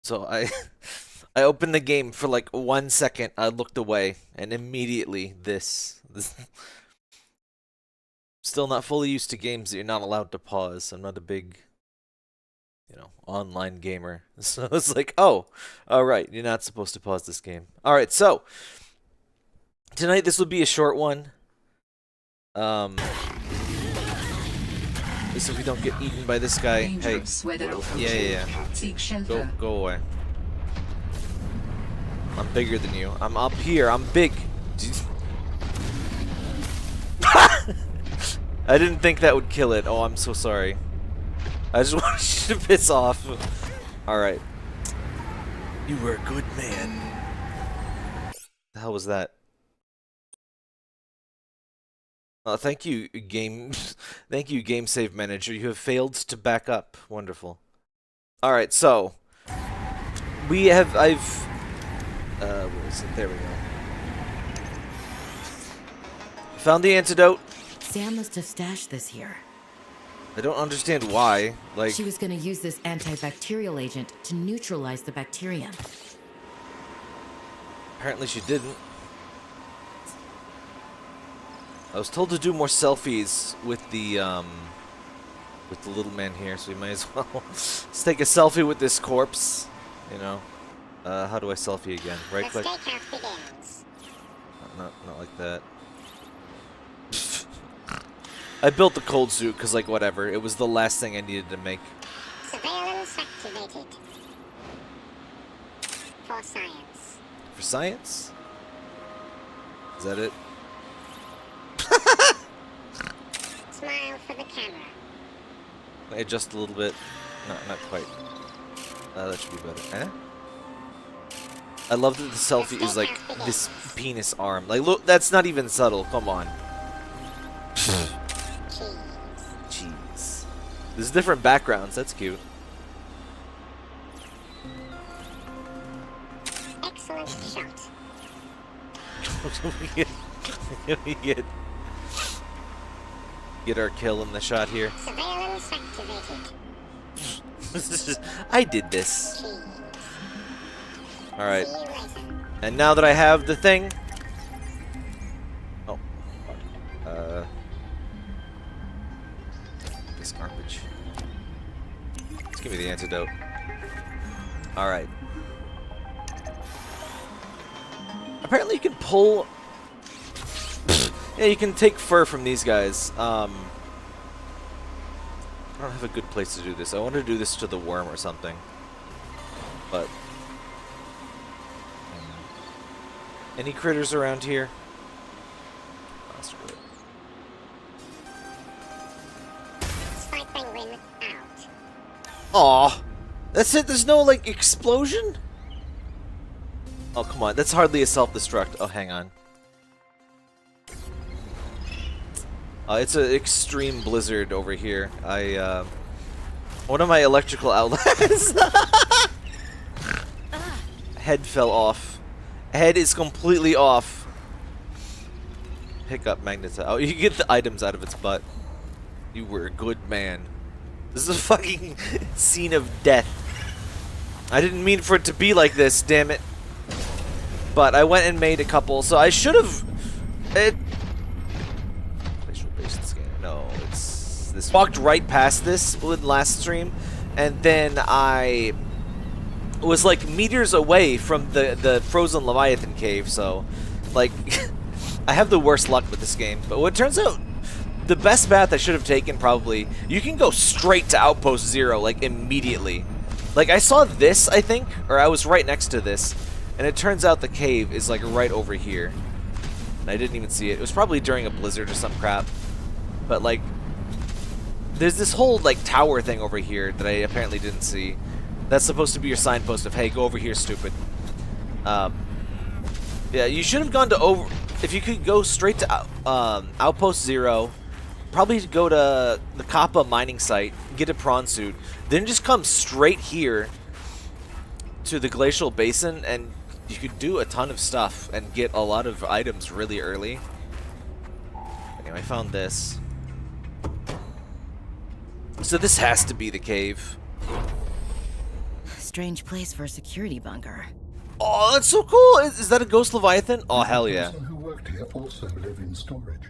So I I opened the game for like 1 second. I looked away, and immediately this. Still not fully used to games that you're not allowed to pause. I'm not a big, online gamer. So it's like, oh, all right, you're not supposed to pause this game. All right, so tonight this will be a short one. At least if we don't get eaten by this guy. Hey, yeah. Go away. I'm bigger than you. I'm up here. I'm big. I didn't think that would kill it. Oh, I'm so sorry. I just want you to piss off. Alright. You were a good man. The hell was that? Thank you, game. Thank you, game save manager. You have failed to back up. Wonderful. Alright, so where is it? There we go. Found the antidote. Sam must have stashed this here. I don't understand why. Like, she was going to use this antibacterial agent to neutralize the bacterium. Apparently she didn't. I was told to do more selfies with the little man here, so we might as well let's take a selfie with this corpse. You know. How do I selfie again? Right click. Not like that. I built the cold suit because, like, whatever. It was the last thing I needed to make. Surveillance activated. For science. For science? Is that it? Smile for the camera. Can I adjust a little bit? No, not quite. That should be better. Eh? I love that the selfie is like this penis arm. Like, look, that's not even subtle. Come on. Jeez. There's different backgrounds. That's cute. Excellent shot. we get our kill in the shot here. Surveillance activated. I did this. Cheese. Alright. See you later. And now that I have the thing... Oh. This garbage. Let's give me the antidote. Alright. Apparently you can pull... Yeah, you can take fur from these guys. I don't have a good place to do this. I want to do this to the worm or something. But... any critters around here? Oh, screw it. Spike penguin out. Aw! That's it? There's no, like, explosion? Oh, come on. That's hardly a self-destruct. Oh, hang on. It's an extreme blizzard over here. One of my electrical outlets... Head fell off. Head is completely off. Pick up magnetite. Oh, you get the items out of its butt. You were a good man. This is a fucking scene of death. I didn't mean for it to be like this, damn it. But I went and made a couple, so I should have... Facial based scanner. No, it's... this. Walked right past this with last stream, and then I... was like meters away from the frozen Leviathan cave, so like I have the worst luck with this game. But what turns out, the best path I should have taken probably, you can go straight to Outpost 0 like immediately. Like I saw this, I think, or I was right next to this, and it turns out the cave is like right over here. And I didn't even see it. It was probably during a blizzard or some crap. But like there's this whole like tower thing over here that I apparently didn't see. That's supposed to be your signpost of, hey, go over here, stupid. Yeah, you should have gone to if you could go straight to Outpost 0, probably go to the Kappa mining site, get a prawn suit, then just come straight here to the glacial basin, and you could do a ton of stuff and get a lot of items really early. Anyway, I found this. So this has to be the cave. strange place for a security bunker. Oh, that's so cool! Is that a ghost Leviathan? Oh, hell yeah. The person who worked here also live in storage.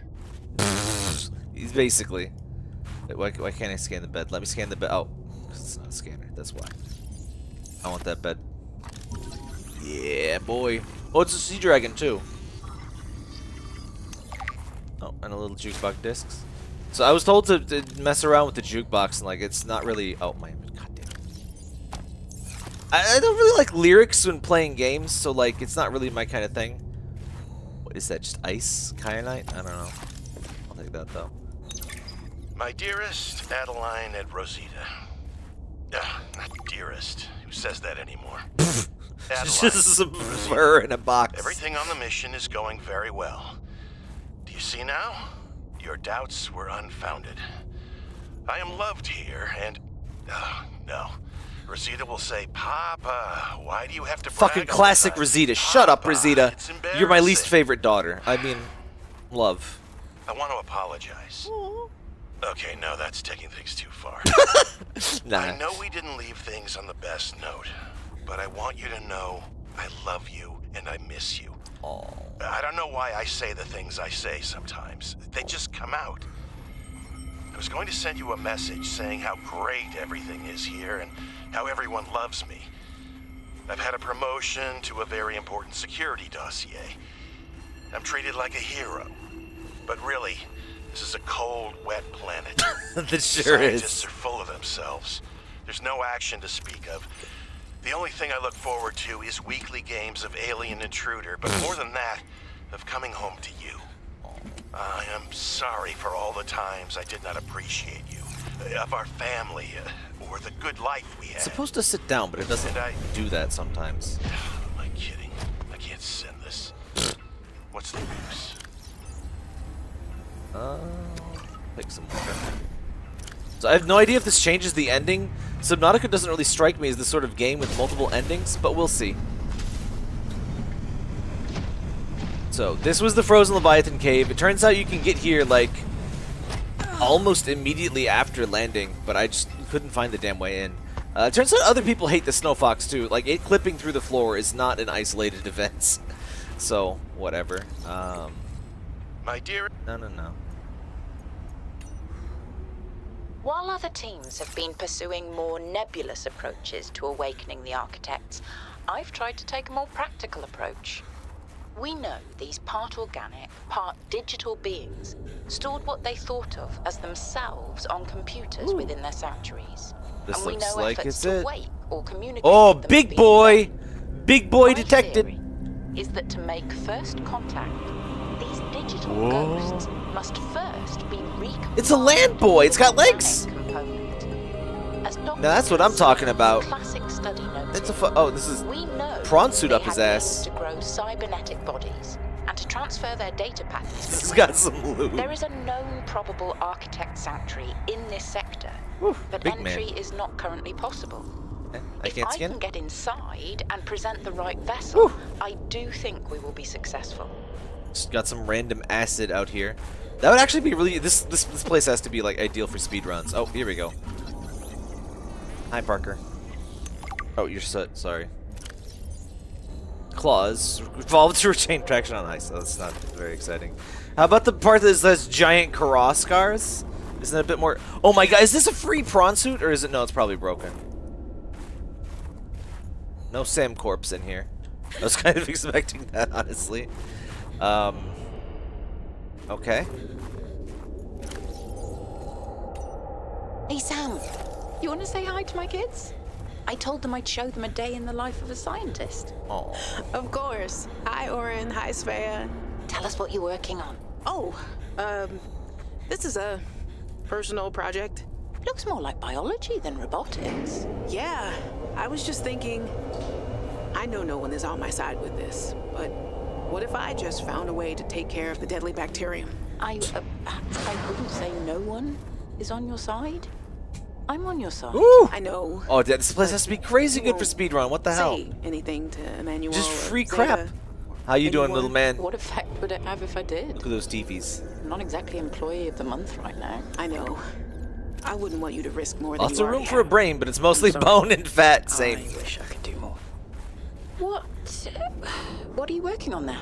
He's basically... Wait, why can't I scan the bed? Let me scan the bed. Oh, 'cause it's not a scanner. That's why. I want that bed. Yeah, boy. Oh, it's a sea dragon, too. Oh, and a little jukebox discs. So I was told to mess around with the jukebox, and like it's not really. Oh my goddamn! I don't really like lyrics when playing games, so like it's not really my kind of thing. What is that? Just ice kyanite? I don't know. I'll take that though. My dearest Adeline and Rosita. Not dearest. Who says that anymore? It's just a fur in a box. Everything on the mission is going very well. Do you see now? Your doubts were unfounded. I am loved here, and... no. Rosita will say, Papa, why do you have to brag Fucking all the classic time? Rosita. Shut up, Papa, Rosita. it's You're my least embarrassing. favorite daughter. I mean, love. I want to apologize. Okay, no, that's taking things too far. Nah. I know we didn't leave things on the best note, but I want you to know I love you and I miss you. Oh. I don't know why I say the things I say sometimes. They just come out. I was going to send you a message saying how great everything is here and how everyone loves me. I've had a promotion to a very important security dossier. I'm treated like a hero. But really, this is a cold, wet planet. That sure Scientists is. are full of themselves. There's no action to speak of. The only thing I look forward to is weekly games of Alien Intruder, but more than that, of coming home to you. I am sorry for all the times I did not appreciate you, of our family, or the good life we had. It's supposed to sit down, but it doesn't And I- do that sometimes. Am I kidding? I can't send this. What's the use? Pick some more. So I have no idea if this changes the ending. Subnautica doesn't really strike me as the sort of game with multiple endings, but we'll see. So this was the Frozen Leviathan Cave. It turns out you can get here like almost immediately after landing, but I just couldn't find the damn way in. It turns out other people hate the Snow Fox too. Like it clipping through the floor is not an isolated event. So whatever. My dear... No. While other teams have been pursuing more nebulous approaches to awakening the architects, I've tried to take a more practical approach. We know these part organic, part digital beings stored what they thought of as themselves on computers within their sanctuaries. This and we looks know like efforts it's to it. wake or communicate Oh, with them big being boy! done. Big boy My detected! theory is that to make first contact, these digital Whoa. ghosts must first be recombined. It's a land boy, it's got legs! Now that's what I'm talking about. Classic study noted, It's a oh, this is we know prawn suit they up his have ass. means to grow cybernetic bodies and to transfer their data patterns. He's between got them. some loot. There is a known probable architect sanctuary in this sector, Whew, but big entry man. is not currently possible. I If can't I scan can it. get inside and present the right vessel, Whew. I do think we will be successful. Just got some random acid out here. That would actually be really this place has to be like ideal for speed runs. Oh, here we go. Hi, Parker. Oh, you're sorry. Claws evolved to retain traction on ice. So that's not very exciting. How about the part that says giant Kara scars? Isn't that a bit more? Oh my god, is this a free prawn suit or is it? No, it's probably broken. No Sam corpse in here. I was kind of expecting that, honestly. Okay. Hey Sam, you want to say hi to my kids? I told them I'd show them a day in the life of a scientist. Oh. Of course. Hi, Oren. Hi, Svea. Tell us what you're working on. Oh, this is a personal project. Looks more like biology than robotics. Yeah, I was just thinking, I know no one is on my side with this, but what if I just found a way to take care of the deadly bacterium? I wouldn't say no one is on your side. I'm on your side. Ooh. I know. Oh, this place has to be crazy You good for won't speedrun. What the hell? Say anything to Emmanuel. Just or free Zeta. crap. How you doing, little man? What effect would it have if I did? Look at those teepees. I'm not exactly employee of the month right now. I know. I wouldn't want you to risk more than Lots you of room already for a have. brain, but it's mostly sorry. bone and fat. Same. I wish I could do more. What are you working on now?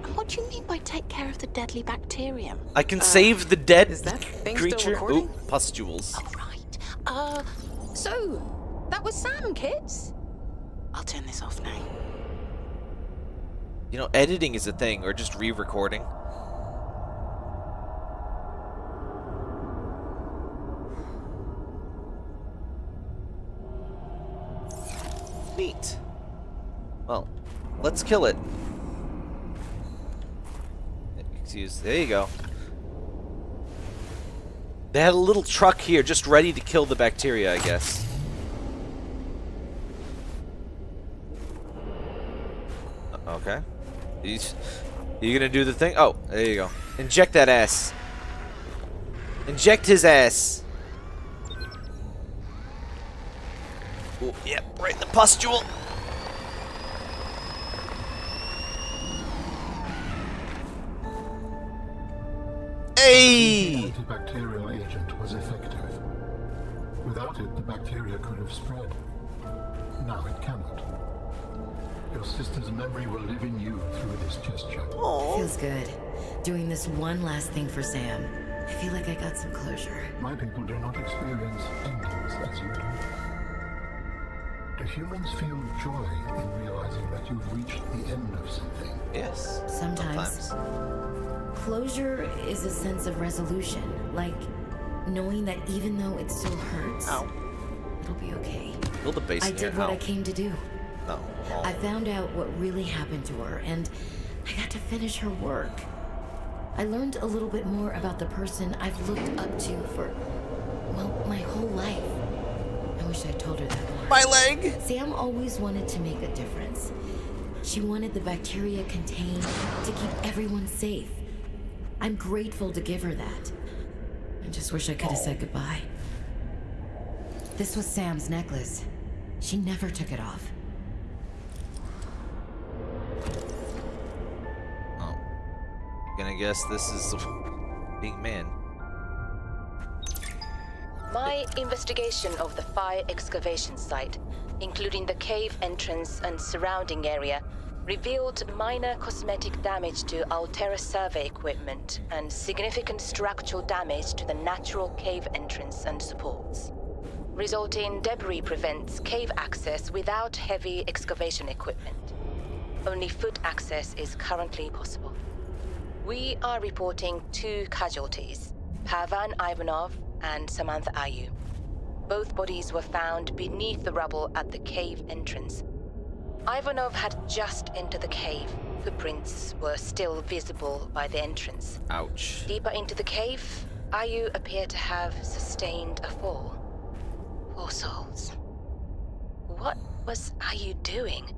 And what do you mean by take care of the deadly bacterium? I can save the dead is that thing still creature. recording? Ooh, pustules. Oh, right. So, that was Sam, kids? I'll turn this off now. You know, editing is a thing, or just re-recording. Neat. Well, let's kill it. Excuse. There you go. They had a little truck here, just ready to kill the bacteria, I guess. Okay. You gonna do the thing? Oh, there you go. Inject that ass. Inject his ass. Ooh, yep, right in the pustule. Hey! The antibacterial agent was effective. Without it, the bacteria could have spread. Now it cannot. Your sister's memory will live in you through this gesture. Feels good. Doing this one last thing for Sam. I feel like I got some closure. My people do not experience endings as you do. Do humans feel joy in realizing that you've reached the end of something? Yes. Sometimes. Closure is a sense of resolution, like knowing that even though it still hurts, it'll be okay. Build a base I in here. did what How? I came to do. No. Oh. I found out what really happened to her, and I got to finish her work. I learned a little bit more about the person I've looked up to for, well, my whole life. I wish I told her that more. My leg! Sam always wanted to make a difference. She wanted the bacteria contained to keep everyone safe. I'm grateful to give her that. I just wish I could have said goodbye. This was Sam's necklace. She never took it off. Oh. Gonna guess this is the big man. My investigation of the fire excavation site, including the cave entrance and surrounding area, revealed minor cosmetic damage to Altera survey equipment and significant structural damage to the natural cave entrance and supports. Resulting debris prevents cave access without heavy excavation equipment. Only foot access is currently possible. We are reporting 2 casualties, Pavan Ivanov and Samantha Ayu. Both bodies were found beneath the rubble at the cave entrance. Ivanov had just entered the cave. Footprints were still visible by the entrance. Ouch. Deeper into the cave, Ayu appeared to have sustained a fall. Poor souls. What was Ayu doing?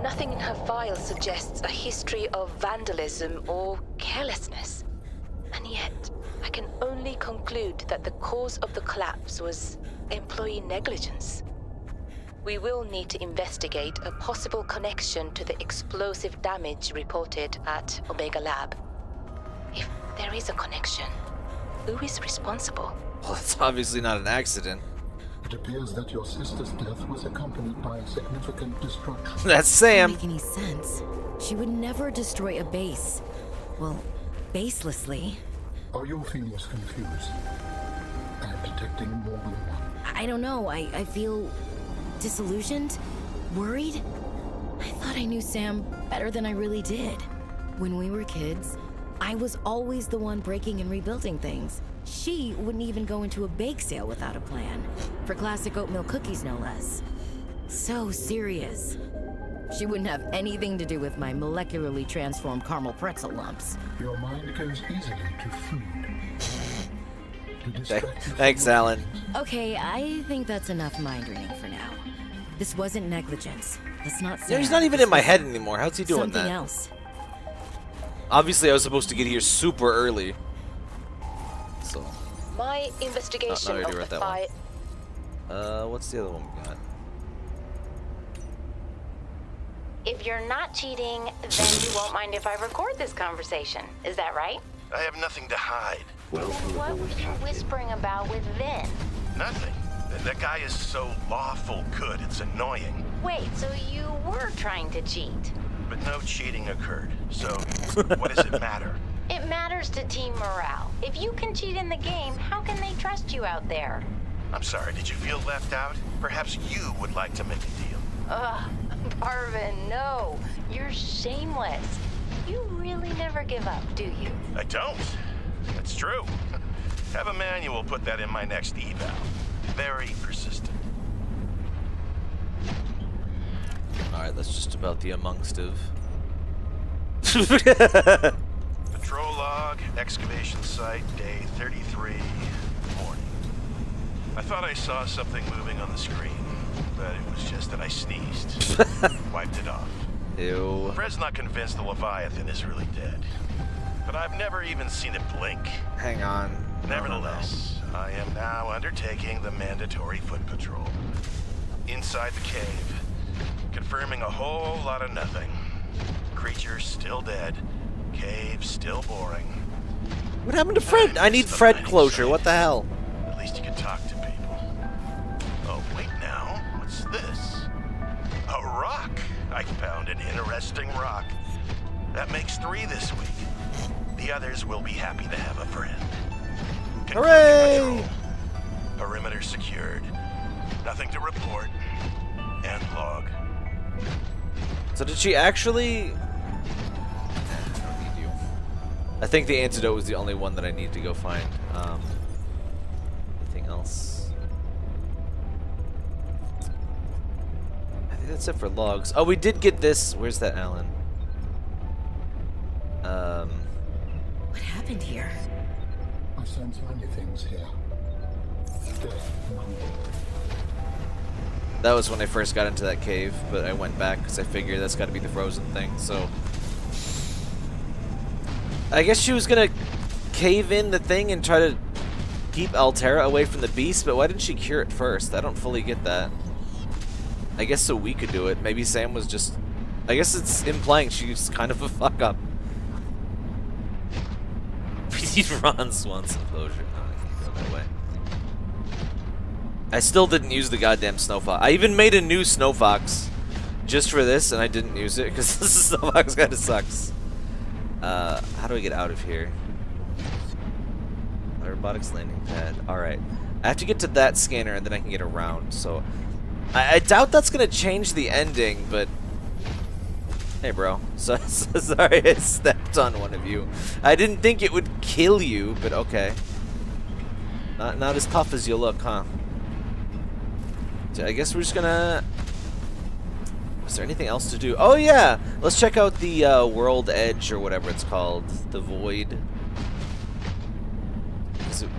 Nothing in her file suggests a history of vandalism or carelessness. And yet, I can only conclude that the cause of the collapse was employee negligence. We will need to investigate a possible connection to the explosive damage reported at Omega Lab. If there is a connection, who is responsible? Well, it's obviously not an accident. It appears that your sister's death was accompanied by significant destruction. That's Sam. Doesn't make any sense. She would never destroy a base. Well, baselessly. Are your feelings confused? I am detecting more than one. I don't know. I feel disillusioned, worried. I thought I knew Sam better than I really did. When we were kids, I was always the one breaking and rebuilding things. She wouldn't even go into a bake sale without a plan. For classic oatmeal cookies, no less. So serious. She wouldn't have anything to do with my molecularly transformed caramel pretzel lumps. Your mind goes easily to food. To distract you from Thanks, your Alan. feelings. Okay, I think that's enough mind reading for now. This wasn't negligence. Let's not say Yeah, he's not even in my head anymore. How's he doing something that? else. Obviously, I was supposed to get here super early. So, My investigation already of read the that one. fire... what's the other one we got? If you're not cheating, then you won't mind if I record this conversation. Is that right? I have nothing to hide. What were you whispering about with Vin? Nothing. That guy is so lawful good, it's annoying. Wait, so you were trying to cheat? But no cheating occurred. So, what does it matter? It matters to team morale. If you can cheat in the game, how can they trust you out there? I'm sorry, did you feel left out? Perhaps you would like to make a deal. Ugh, Parvin, no. You're shameless. You really never give up, do you? I don't. That's true. Have a manual put that in my next eval. Very persistent. Alright, that's just about the amongst-of. Patrol log, excavation site, day 33, morning. I thought I saw something moving on the screen, but it was just that I sneezed. Wiped it off. Ew. Fred's not convinced the Leviathan is really dead, but I've never even seen it blink. Hang on. Nevertheless, I am now undertaking the mandatory foot patrol. Inside the cave, confirming a whole lot of nothing. Creature still dead, cave still boring. What happened to Fred? I need Fred closure. What the hell? At least you can talk to people. Oh, wait now. What's this? A rock. I found an interesting rock. That makes 3 this week. The others will be happy to have a friend. Hooray! Patrol. Perimeter secured. Nothing to report. End log. So did she actually... I don't need you. I think the antidote was the only one that I need to go find. Anything else? I think that's it for logs. Oh, we did get this. Where's that, Alan? What happened here? I sense many things here. Death among them. That was when I first got into that cave, but I went back because I figured that's got to be the frozen thing, so... I guess she was gonna cave in the thing and try to keep Altera away from the beast, but why didn't she cure it first? I don't fully get that. I guess so we could do it. Maybe Sam was just... I guess it's implying she's kind of a fuck-up. Please run, Swanson closure. No, I can't go that way. I still didn't use the goddamn snow fox. I even made a new snow fox just for this, and I didn't use it because this snow fox kind of sucks. How do I get out of here? Robotics landing pad. Alright. I have to get to that scanner and then I can get around, so... I doubt that's gonna change the ending, but... Hey, bro. So sorry I stepped on one of you. I didn't think it would kill you, but okay. Not as tough as you look, huh? So I guess we're just gonna... Is there anything else to do? Oh yeah! Let's check out the World Edge or whatever it's called. The Void. Is it...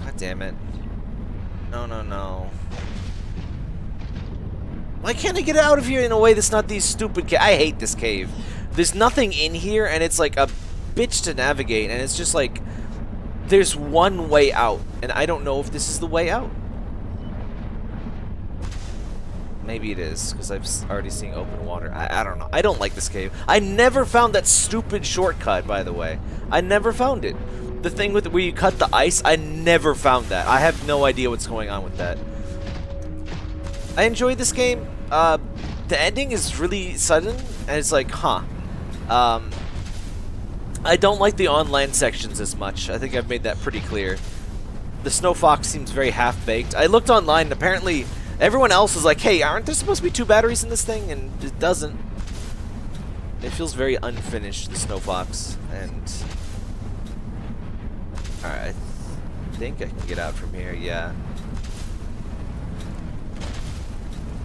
God damn it. No, no, no. Why can't I get out of here in a way that's not these stupid I hate this cave. There's nothing in here and it's like a bitch to navigate and it's just like... There's one way out and I don't know if this is the way out. Maybe it is, because I've already seen open water. I don't know. I don't like this cave. I never found that stupid shortcut, by the way. I never found it. The thing with where you cut the ice, I never found that. I have no idea what's going on with that. I enjoyed this game. The ending is really sudden, and it's like, huh. I don't like the online sections as much. I think I've made that pretty clear. The Snow Fox seems very half-baked. I looked online, and apparently... Everyone else was like, hey, aren't there supposed to be 2 batteries in this thing? And it doesn't. It feels very unfinished, the Snow Fox. And... Alright, I think I can get out from here, yeah.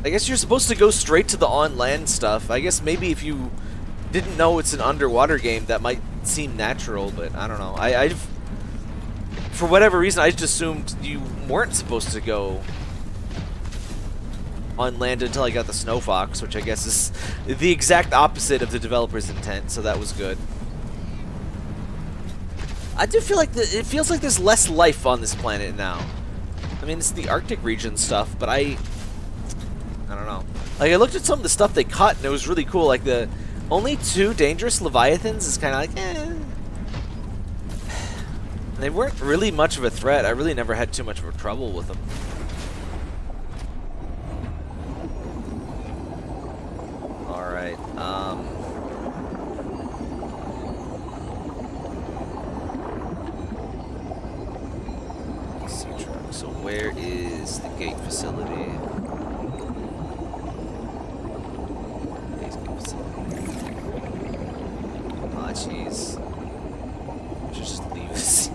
I guess you're supposed to go straight to the on-land stuff. I guess maybe if you didn't know it's an underwater game, that might seem natural, but I don't know. I've... For whatever reason, I just assumed you weren't supposed to go... on land until I got the Snow Fox, which I guess is the exact opposite of the developer's intent, so that was good. I do feel like it feels like there's less life on this planet now. I mean, it's the Arctic region stuff, but I don't know. Like, I looked at some of the stuff they cut, and it was really cool. Like, the only 2 dangerous Leviathans is kind of like, eh. They weren't really much of a threat. I really never had too much of a trouble with them. Alright, Sea-Truck. So where is the gate facility? Aw, jeez. Just leave this.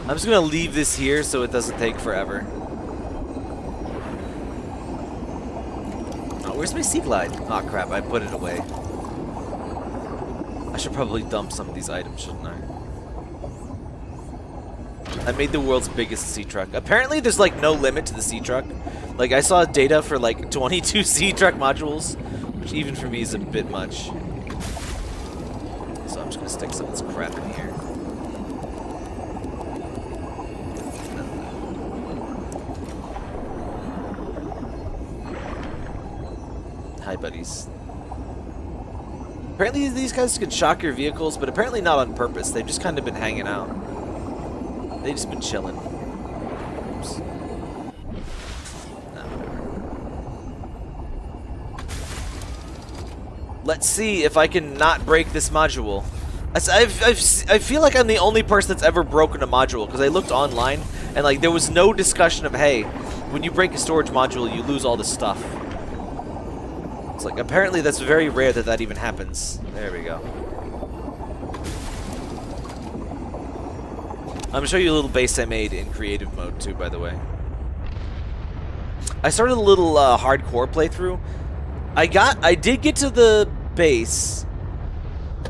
I'm just gonna leave this here so it doesn't take forever. Oh, where's my sea glide? Oh crap, I put it away. I should probably dump some of these items, shouldn't I? I made the world's biggest sea truck. Apparently there's like no limit to the sea truck. Like I saw data for like 22 sea truck modules, which even for me is a bit much. So I'm just gonna stick some of this crap in here. Hi, buddies. Apparently these guys can shock your vehicles, but apparently not on purpose. They've just kind of been hanging out. They've just been chilling. Oops. No. Let's see if I can not break this module. I feel like I'm the only person that's ever broken a module, because I looked online, and like there was no discussion of, hey, when you break a storage module, you lose all this stuff. It's like, apparently that's very rare that that even happens. There we go. I'm gonna show you a little base I made in creative mode too, by the way. I started a little hardcore playthrough. I did get to the base.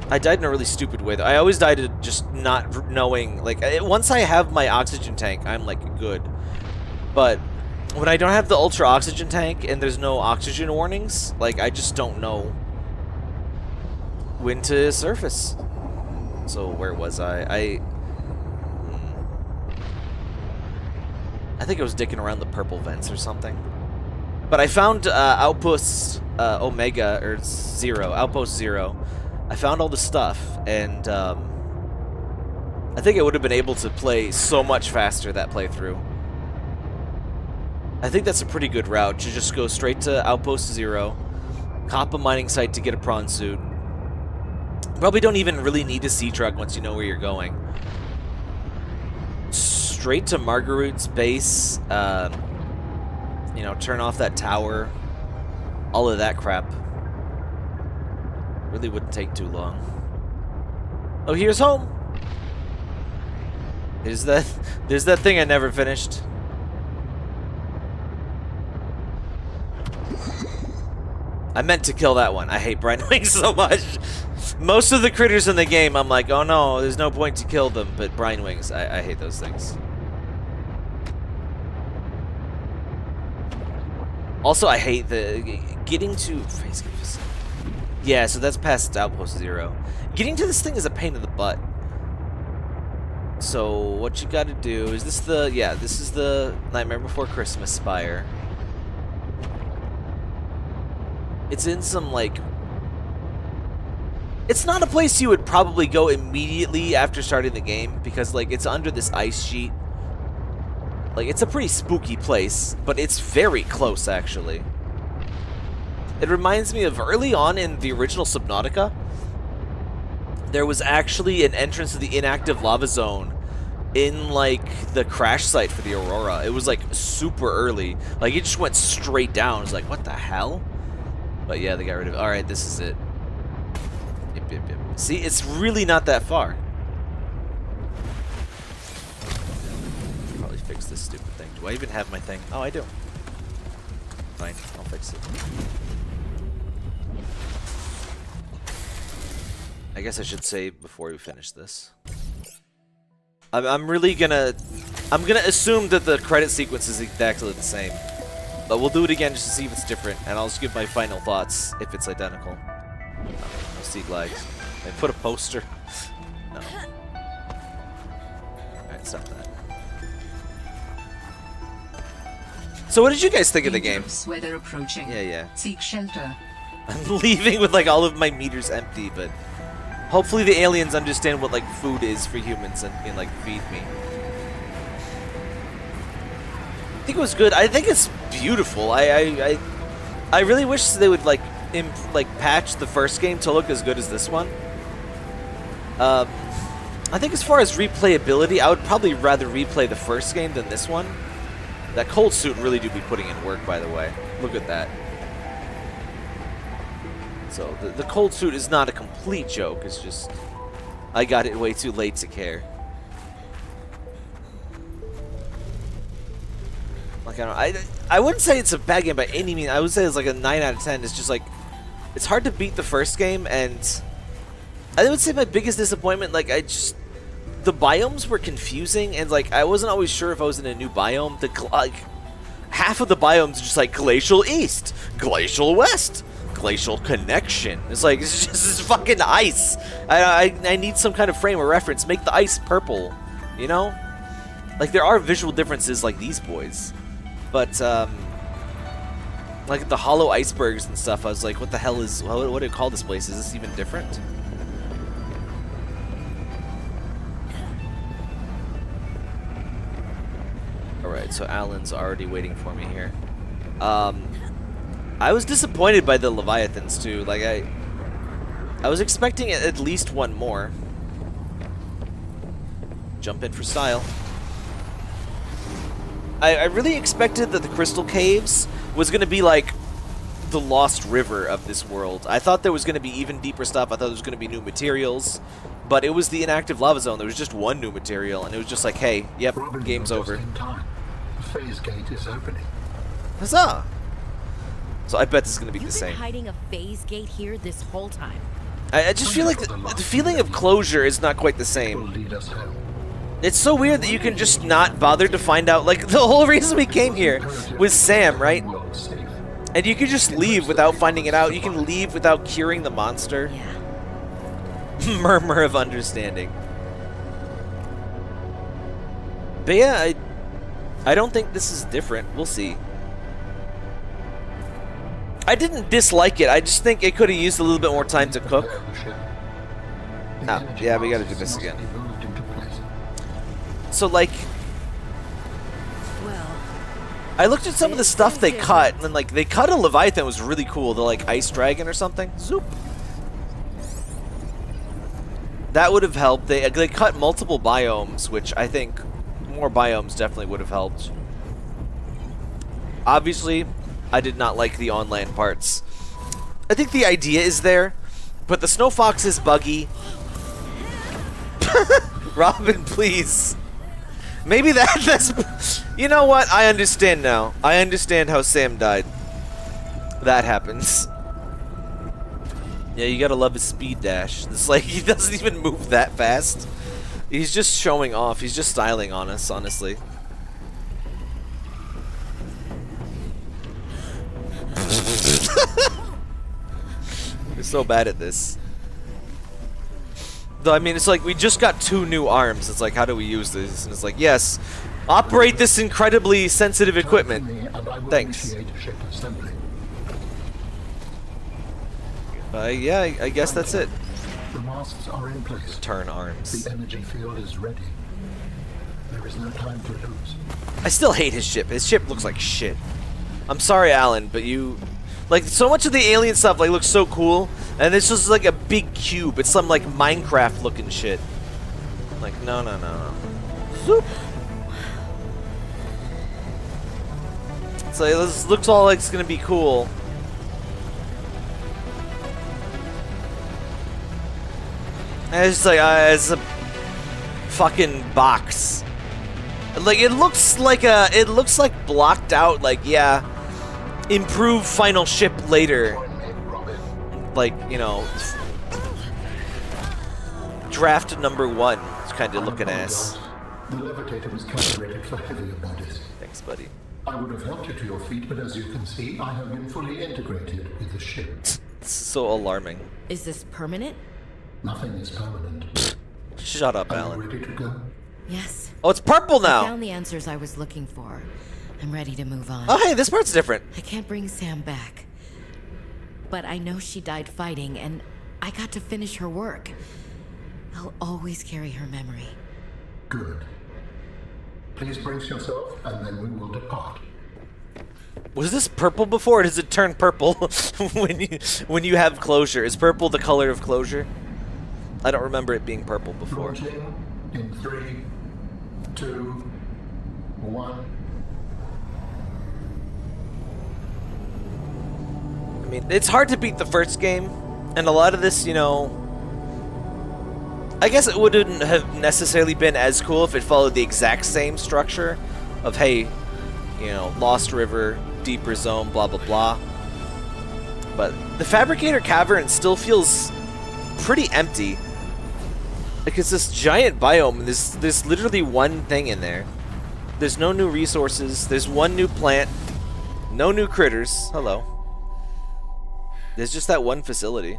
I died in a really stupid way though. I always died to just not knowing, like, once I have my oxygen tank, I'm like good. But when I don't have the ultra oxygen tank and there's no oxygen warnings, like I just don't know when to surface. So where was I think I was dicking around the purple vents or something. But I found Outpost Omega, or Zero, Outpost Zero. I found all the stuff, and I think I would have been able to play so much faster that playthrough. I think that's a pretty good route, to just go straight to Outpost Zero, cop a mining site to get a prawn suit. Probably don't even really need a sea truck once you know where you're going. Straight to Margaret's base, you know, turn off that tower, all of that crap. Really wouldn't take too long. Oh, here's home. There's that thing I never finished. I meant to kill that one. I hate brine wings so much. Most of the critters in the game, I'm like, oh no, there's no point to kill them. But brine wings, I hate those things. Also, I hate the getting to phase gate facility. Yeah, so that's past Outpost Zero. Getting to this thing is a pain in the butt. So what you got to do is this is the Nightmare Before Christmas spire. It's in some, like, it's not a place you would probably go immediately after starting the game, because, like, it's under this ice sheet. Like, it's a pretty spooky place, but it's very close, actually. It reminds me of early on in the original Subnautica. There was actually an entrance to the inactive lava zone in, like, the crash site for the Aurora. It was, like, super early. Like, it just went straight down. It was like, what the hell? But yeah, they got rid of it. Alright, this is it. Yep, yep, yep. See, it's really not that far. Probably fix this stupid thing. Do I even have my thing? Oh, I do. Fine, I'll fix it. I guess I should save before we finish this. I'm gonna assume that the credit sequence is exactly the same. But we'll do it again just to see if it's different, and I'll just give my final thoughts if it's identical. No sea glides. I put a poster. No. Alright, stop that. So what did you guys think of the game? Weather approaching. Yeah. Seek shelter. I'm leaving with like all of my meters empty, but Hopefully the aliens understand what like food is for humans and can like feed me. I think it was good. I think it's beautiful. I really wish they would like patch the first game to look as good as this one. I think as far as replayability, I would probably rather replay the first game than this one. That cold suit really do be putting in work, by the way. Look at that. So the cold suit is not a complete joke. It's just I got it way too late to care. Like I wouldn't say it's a bad game by any means. I would say it's like a 9 out of 10. It's just like it's hard to beat the first game, and I would say my biggest disappointment, like the biomes were confusing, and like I wasn't always sure if I was in a new biome. Like half of the biomes are just like glacial east, glacial west, glacial connection. It's like it's just this fucking ice. I need some kind of frame of reference. Make the ice purple, you know? Like there are visual differences like these boys. But, like the hollow icebergs and stuff, I was like, what the hell is, what do you call this place? Is this even different? Alright, so Alan's already waiting for me here. I was disappointed by the Leviathans too. Like, I was expecting at least one more. Jump in for style. I really expected that the Crystal Caves was going to be like the Lost River of this world. I thought there was going to be even deeper stuff. I thought there was going to be new materials. But it was the inactive lava zone. There was just one new material. And it was just like, hey, yep, game's over. The phase gate is opening. Huzzah! So I bet this is going to be the same. You've been hiding a phase gate here this whole time. I just feel like the feeling of closure is not quite the same. It's so weird that you can just not bother to find out. Like, the whole reason we came here was Sam, right? And you can just leave without finding it out. You can leave without curing the monster. Yeah. Murmur of understanding. But yeah, I don't think this is different. We'll see. I didn't dislike it. I just think it could have used a little bit more time to cook. Oh, yeah, we gotta do this again. So, like, Well, I looked at some of the stuff they cut, and like, they cut a Leviathan that was really cool. The, like, ice dragon or something. Zoop. That would have helped. They cut multiple biomes, which I think more biomes definitely would have helped. Obviously, I did not like the on-land parts. I think the idea is there, but the Snow Fox is buggy. Robin, please. Maybe that's... You know what? I understand now. I understand how Sam died. That happens. Yeah, you gotta love his speed dash. It's like, he doesn't even move that fast. He's just showing off. He's just styling on us, honestly. We're so bad at this. Though, I mean, it's like we just got 2 new arms. It's like, how do we use this? And it's like, yes, operate this incredibly sensitive equipment. Thanks. Yeah, I guess that's it. The masks are in place. Turn arms. The energy field is ready. There is no time to lose. I still hate his ship. His ship looks like shit. I'm sorry, Alan, but you... Like, so much of the alien stuff, like, looks so cool, and it's just like a big cube. It's some, like, Minecraft-looking shit. Like, no, no, no, no. Zoop! So this looks all like it's gonna be cool. And it's just like, it's a fucking box. Like, it looks like blocked out, like, yeah, improve final ship later. Like, you know, draft number 1. It's kind of looking ass. The levitator was calibrated for heavier bodies. Thanks, buddy. I would have helped you to your feet, but as you can see, I have been fully integrated with the ship. It's so alarming. Is this permanent? Nothing is permanent. Shut up, Are you Alan. ready to go? Yes. Oh, it's purple I now. found the answers I was looking for. I'm ready to move on. Oh, hey, this part's different. I can't bring Sam back. But I know she died fighting, and I got to finish her work. I'll always carry her memory. Good. Please brace yourself, and then we will depart. Was this purple before, or does it turn purple when you have closure? Is purple the color of closure? I don't remember it being purple before. Launching in 3, 2, 1. I mean, it's hard to beat the first game, and a lot of this, you know, I guess it wouldn't have necessarily been as cool if it followed the exact same structure of, hey, you know, Lost River, Deeper Zone, blah, blah, blah. But the Fabricator Cavern still feels pretty empty. Like, it's this giant biome, and there's literally one thing in there. There's no new resources, there's one new plant, no new critters. Hello. There's just that one facility.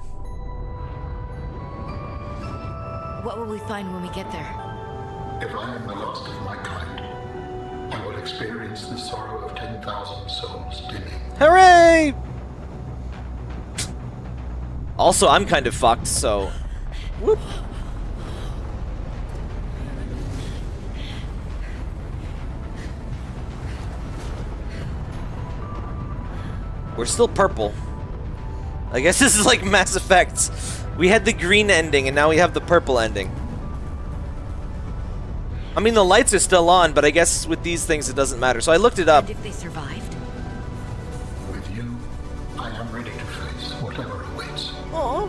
What will we find when we get there? If I am the last of my kind, I will experience the sorrow of 10,000 souls dimming. Hooray! Also, I'm kind of fucked, so... Whoop. We're still purple. I guess this is like Mass Effect. We had the green ending, and now we have the purple ending. I mean, the lights are still on, but I guess with these things it doesn't matter. So I looked it up. And if they survived? With you, I am ready to face whatever awaits. Aww.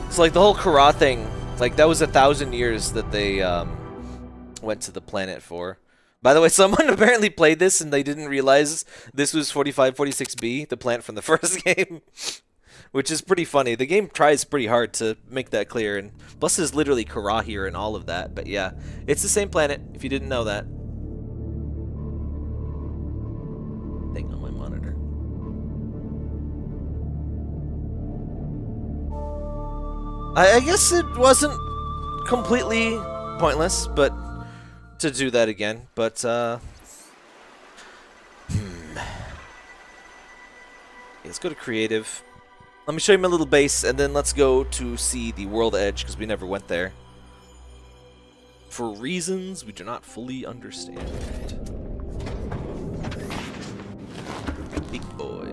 It's like the whole Kara thing. Like, that was 1,000 years that they went to the planet for. By the way, someone apparently played this and they didn't realize this was 4546B, the plant from the first game. Which is pretty funny. The game tries pretty hard to make that clear, and plus there's literally Kara here and all of that. But yeah, it's the same planet, if you didn't know that. Thing on my monitor. I guess it wasn't completely pointless, but to do that again. But let's go to creative. Let me show you my little base, and then let's go to see the world edge, because we never went there. For reasons we do not fully understand. Big boy.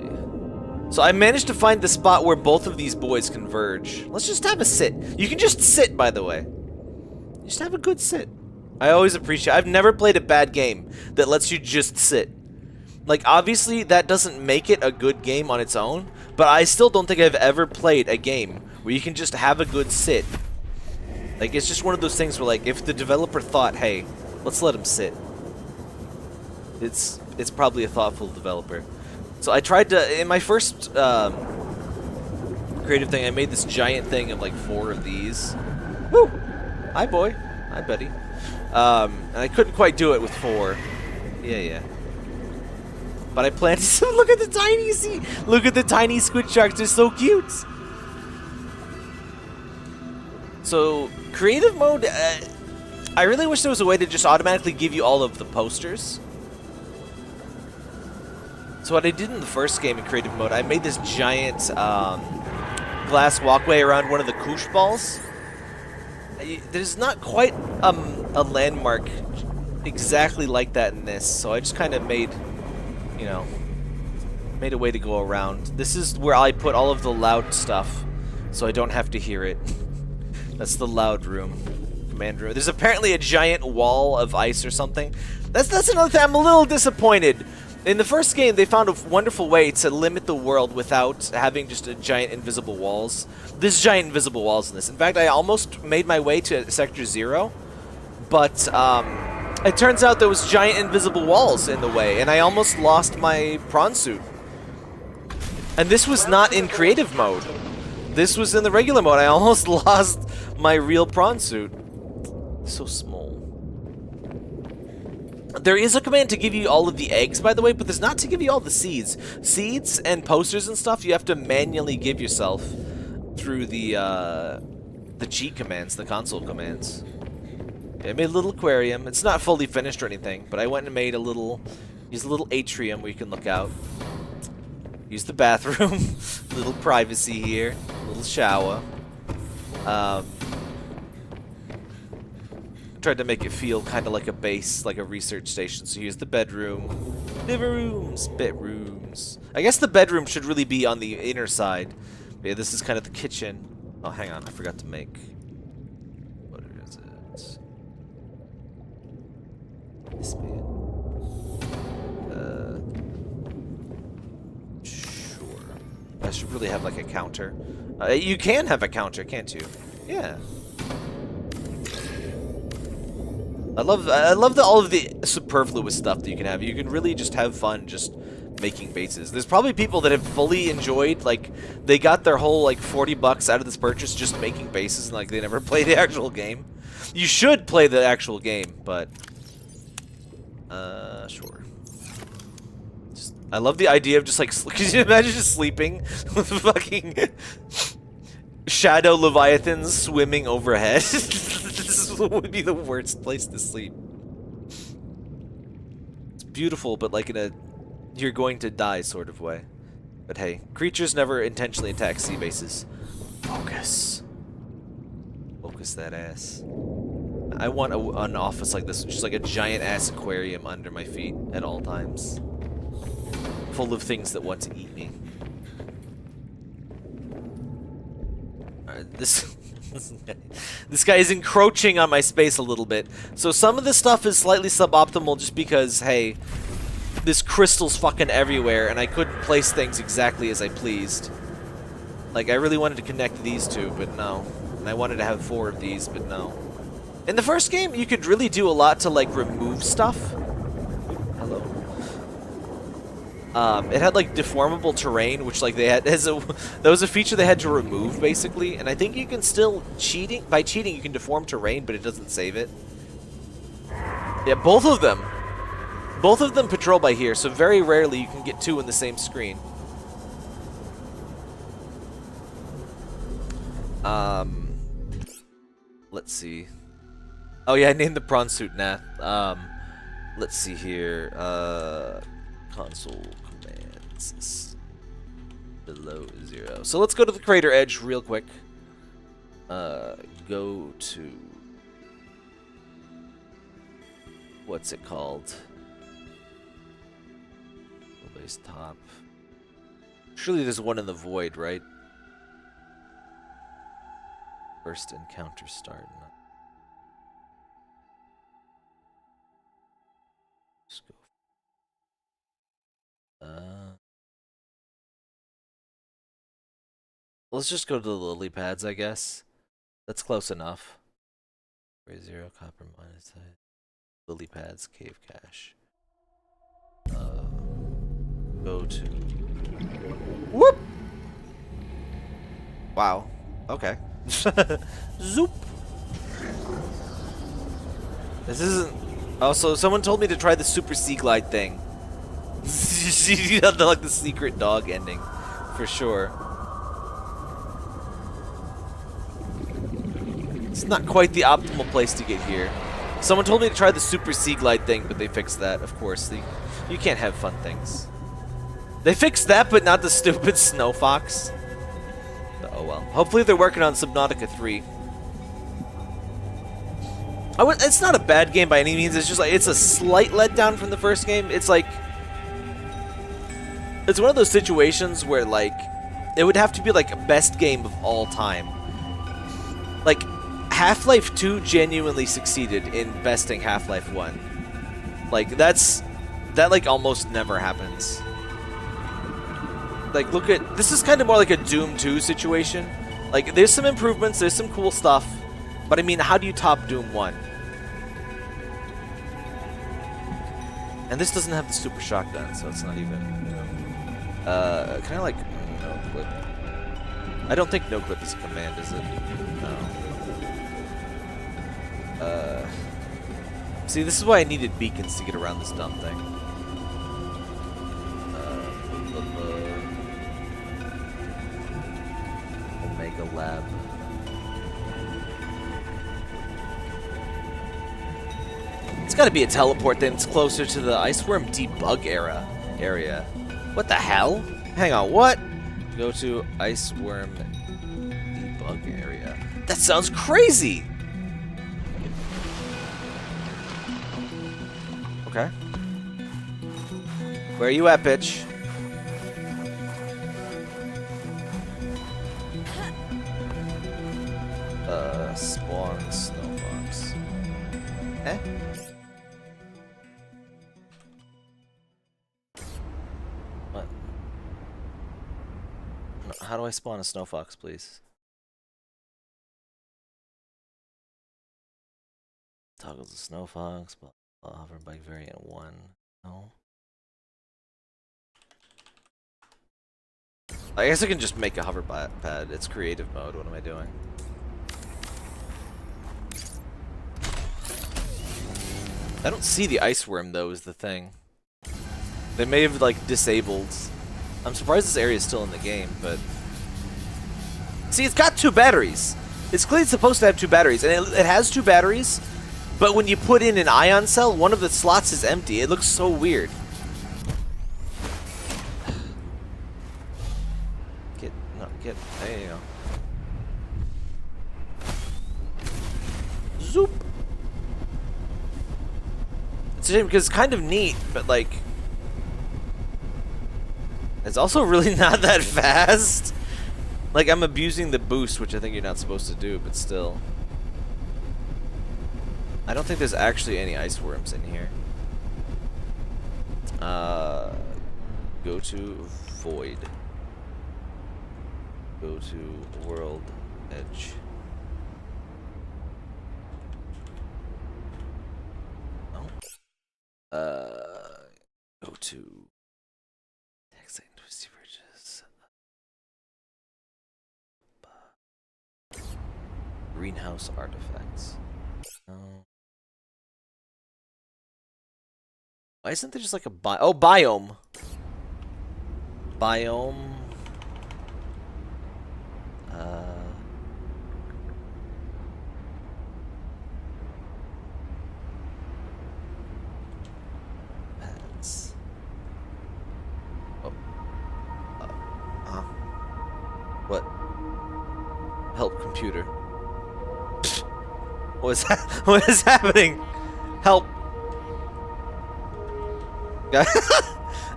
So I managed to find the spot where both of these boys converge. Let's just have a sit. You can just sit, by the way. Just have a good sit. I always appreciate... I've never played a bad game that lets you just sit. Like, obviously, that doesn't make it a good game on its own, but I still don't think I've ever played a game where you can just have a good sit. Like, it's just one of those things where, like, if the developer thought, hey, let's let him sit, it's probably a thoughtful developer. So I tried to, in my first creative thing, I made this giant thing of, like, 4 of these. Woo! Hi, boy. Hi, buddy. And I couldn't quite do it with 4. Yeah. But I planted some. Look at the tiny look at the tiny squid sharks. They're so cute. So creative mode. I really wish there was a way to just automatically give you all of the posters. So what I did in the first game in creative mode, I made this giant glass walkway around one of the koosh balls. There's not quite a landmark exactly like that in this, so I just kind of made, you know, made a way to go around. This is where I put all of the loud stuff, so I don't have to hear it. That's the loud room, command room. There's apparently a giant wall of ice or something. That's another thing. I'm a little disappointed. In the first game, they found a wonderful way to limit the world without having just a giant invisible walls. There's giant invisible walls in this. In fact, I almost made my way to Sector 0, but it turns out there was giant invisible walls in the way, and I almost lost my prawn suit. And this was not in creative mode. This was in the regular mode. I almost lost my real prawn suit. So small. There is a command to give you all of the eggs, by the way, but there's not to give you all the seeds. Seeds and posters and stuff you have to manually give yourself through the cheat commands, the console commands. I made a little aquarium. It's not fully finished or anything, but I went and made a little, use a little atrium where you can look out. Use the bathroom. Little privacy here. little shower. Tried to make it feel kind of like a base, like a research station. So here's the bedroom, living rooms, bedrooms. I guess the bedroom should really be on the inner side. Yeah, this is kind of the kitchen. Oh, hang on, I forgot to make. What is it? This bit. Sure. I should really have like a counter. You can have a counter, can't you? Yeah. I love all of the superfluous stuff that you can have. You can really just have fun just making bases. There's probably people that have fully enjoyed, like, they got their whole, like, $40 out of this purchase just making bases, and, like, they never played the actual game. You should play the actual game, but, sure. I love the idea of just, like, could you imagine just sleeping with fucking shadow leviathans swimming overhead? This would be the worst place to sleep. It's beautiful, but like in a you're going to die sort of way. But hey, creatures never intentionally attack sea bases. Focus. Focus that ass. I want an office like this, just like a giant ass aquarium under my feet at all times. Full of things that want to eat me. This guy is encroaching on my space a little bit. So some of this stuff is slightly suboptimal just because, hey, this crystal's fucking everywhere and I couldn't place things exactly as I pleased. Like, I really wanted to connect these two, but no. And I wanted to have 4 of these, but no. In the first game, you could really do a lot to, like, remove stuff. Hello. It had like deformable terrain, which like they had that was a feature they had to remove basically, and I think you can still by cheating you can deform terrain, but it doesn't save it. Yeah, both of them patrol by here, so very rarely you can get 2 in the same screen. Let's see. Oh yeah, I named the prawn suit Nath. Let's see here. Console commands below 0. So let's go to the crater edge real quick. Go to what's it called? Base top. Surely there's one in the void, right? First encounter start. Let's go. Let's just go to the lily pads, I guess. That's close enough. 0 copper minus lily pads, cave cache. Go to. Whoop! Wow. Okay. Zoop. This isn't. Also, someone told me to try the super sea glide thing. You have like the secret dog ending, for sure. It's not quite the optimal place to get here. Someone told me to try the super sea glide thing, but they fixed that. Of course, you can't have fun things. They fixed that, but not the stupid snow fox. But oh well. Hopefully they're working on Subnautica 3. It's not a bad game by any means. It's just like it's a slight letdown from the first game. It's like it's one of those situations where like it would have to be like a best game of all time. Like Half-Life 2 genuinely succeeded in besting Half-Life 1. Like that like almost never happens. Like look at this is kind of more like a Doom 2 situation. Like there's some improvements, there's some cool stuff, but I mean, how do you top Doom 1? And this doesn't have the super shotgun, so it's not even, you know. Can I like no clip? I don't think no clip is a command, is it? No. See, this is why I needed beacons to get around this dumb thing. Omega Lab. It's got to be a teleport then. It's closer to the Iceworm debug area. What the hell? Hang on, what? Go to Iceworm debug area. That sounds crazy! Okay. Where are you at, bitch? Spawn snowfox. Eh? What? No, how do I spawn a snowfox, please? Toggles the snowfox, but hover bike variant 1. No. I guess I can just make a hover pad. It's creative mode. What am I doing? I don't see the ice worm though, is the thing. They may have like disabled. I'm surprised this area is still in the game, but see, it's got 2 batteries. It's clearly supposed to have 2 batteries, and it has 2 batteries. But when you put in an ion cell, one of the slots is empty. It looks so weird. Get, there you go. Zoop. It's a shame because it's kind of neat, but like, it's also really not that fast. Like, I'm abusing the boost, which I think you're not supposed to do, but still. I don't think there's actually any ice worms in here. Go to void. Go to world edge. Oh. Go to exit twisty bridges. Greenhouse artifacts. No. Why isn't there just like a biome? Biome. Pets. Oh. What? Help computer. What is that? What is happening? Help.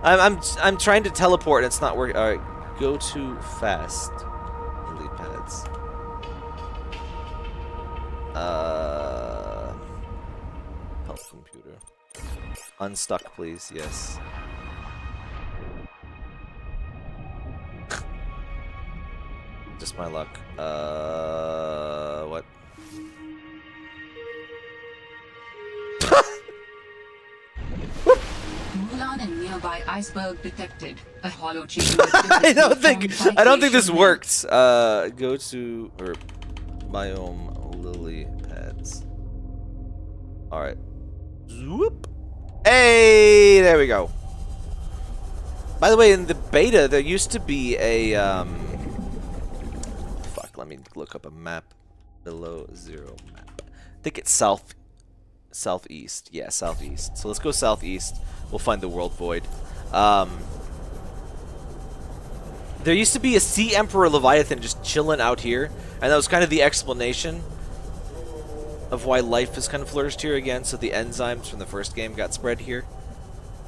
I'm trying to teleport and it's not working. All right, go to fast. Delete pads. Help computer. Unstuck, please. Yes. Just my luck. What? Nearby iceberg detected. A hollow I don't think this worked. Go to biome lily pads. All right. Zoop. Hey, there we go. By the way, in the beta, there used to be a fuck. Let me look up a map. Below zero map. I think it's southeast. Yeah, southeast. So let's go southeast. We'll find the world void. There used to be a Sea Emperor Leviathan just chilling out here, and that was kind of the explanation of why life has kind of flourished here again, so the enzymes from the first game got spread here.